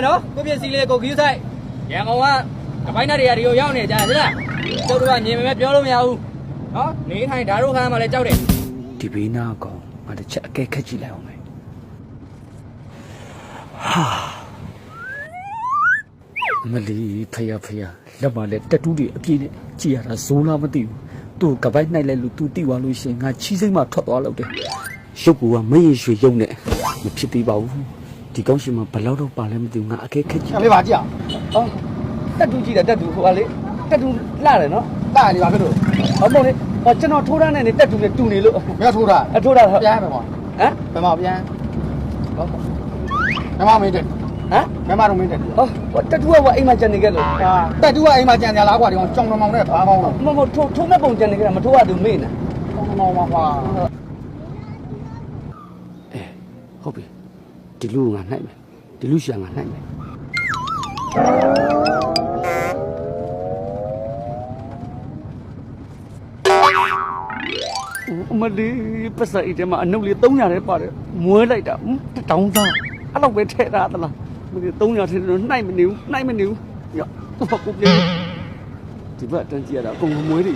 နော်ကိုပြည့်စီလေးကိုခီးဆိုင်ရန်ကုန်ကတပိုင်းနဲ့တွေကဒီကိုရောက်နေကြတယ်လားကျုပ်တို့ကညင်မဲ့ပြောလို့မရဘူးနော်နေထိုင်ဓာတ်တို့ခန်းမှလည်းကြောက်တယ်ဒီဘေးနာကောင်ငါတစ်ချက်အကဲခက်ကြည့်လိုက်အောင်မယ်ဟာမလီဖယားလက်မလဲတက်တူးတွေအပြည့်နဲ့ကြည်ရတာဇိုးလားမသိဘူးသူ့ကပိုက်နှိုက်လိုက်လို့သူတိသွားလို့ရှင်ငါချီးစိမ့်မှထွက်သွားလို့တယ်ရုပ်ကူကမရင်ရွှေရုံနဲ့မဖြစ်သေးပါဘူးဒီကောင်းရှင်မှာဘလောက်တော့ပါလဲမသိဘူးငါအကဲခက်ကြည့်လေးပါကြည့်အောင်တက်တူးကြည့်တယ်တက်တူးဟိုကလေတက်တူးလှတယ်နော်လှနေပါဖြစ်လို့ဟုတ်မဟုတ်လေကျွန်တော်ထိုးထားနေတက်တူးနဲ့တူနေလို့မရထိုးတာထိုးတာပြန်ပဲပေါ့ဟမ်ဘယ်မှာပြန်ဟုတ်ဘယ်မှာမင်းတက်ဟမ်ဘယ်မှာတော့မင်းတက်ဟောတက်တူးကအိမ်မှာကြံနေခဲ့လို့တက်တူးကအိမ်မှာကြံနေလားကွာဒီကောင်ကြောင်တောင်နဲ့ဘာကောင်းလို့မဟုတ်ထိုးမဲ့ပုံကြံနေခဲ့တာမထိုးရသူမေ့နေမောင်ပါကွာဟုတ်ပြီဒီလူငါနှိုက်မယ်ဒီလူရှာငါနှိုက်မယ်အမလေးပတ်စံအိတ်ထဲမှာအနုပ်လေး300ထဲပါတယ်မွဲလိုက်တာတောင်းသားအဲ့လောက်ပဲထည့်ထားသလားမလေး300ထဲတော့နှိုက်မနေဘူးရောတော့ကိုပြေဒီဘက်တန်းကြည့်ရတာအကုန်မွဲတွေ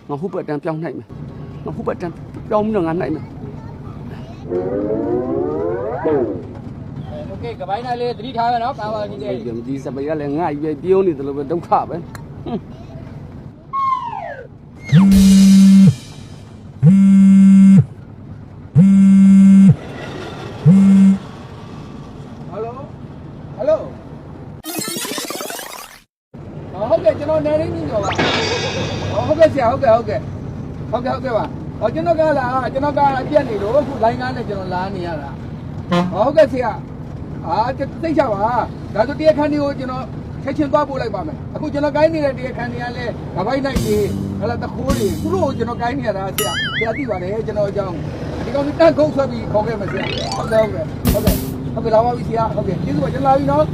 ငါဟုတ်ဘက်တန်းပြောင်းနှိုက်မယ်ငါဟုတ်ဘက်တန်းပြောင်းပြီးတော့ငါနှိုက်မယ်โอเคကပိုင်းနိုင်လေးသတိထားမယ်နော်ပါပါကြီးကြီးဒီစပယ်ကလည်းငါရွေပြုံးနေတယ်လို့ပဲဒုက္ခပဲဟုတ်ကဲ့ကျွန်တော်နေရင်းညောပါဟုတ်ကဲ့ဆရာဟုတ်ကဲ့ပါကျွန်တော်ကလာကျွန်တော်ကအပြက်နေလို့အခုလိုင်းကားနဲ့ကျွန်တော်လာနေရတာဟုတ်ကဲ့ဆရာသိချပါဒါဆိုတရားခန်းတွေကိုကျွန်တော်ချက်ချင်းသွားပို့လိုက်ပါမယ်အခုကျွန်တော်ကိုင်းနေတဲ့တရားခန်းတွေကလည်းကပိုင်းနိုင်ကြီးဟလာတခိုးတွေသူတို့ကိုကျွန်တော်ကိုင်းနေရတာဆရာသိပါတယ်ကျွန်တော်အကြောင်းဒီကောင်တန်းခုတ်ဆွဲပြီးခေါ်ခဲ့မယ်ဆရာဟုတ်ကဲ့လာပါပြီဆရာဟုတ်ကဲ့ကျေးဇူးပါကျွန်တော်လာပြီနော်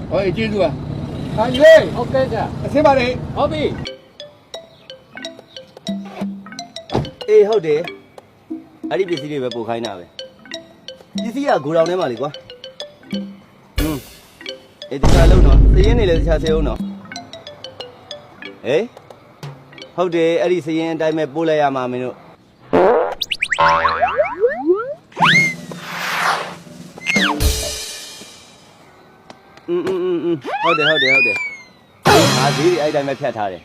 ဟောကျေးဇူးပါဟာလေဟုတ်ကဲ့ကြာအဆင်ပါလေဟုတ်ပြီအေးဟုတ်တယ်အဲ့ဒီပစ္စည်းတွေပဲပို့ခိုင်းတာပဲပစ္စည်းကဂိုဒေါင်ထဲမှာလေကွာအေးဒီကလုံးတော့စရင်နေလေတခြားစေအောင်တော့ဟေးဟုတ်တယ်အဲ့ဒီစရင်အတိုင်းပဲပို့လိုက်ရမှာမင်းတို့ဟုတ်တယ်ငါဈေးတွေအဲ့တိုင်းပဲဖြတ်ထားတယ်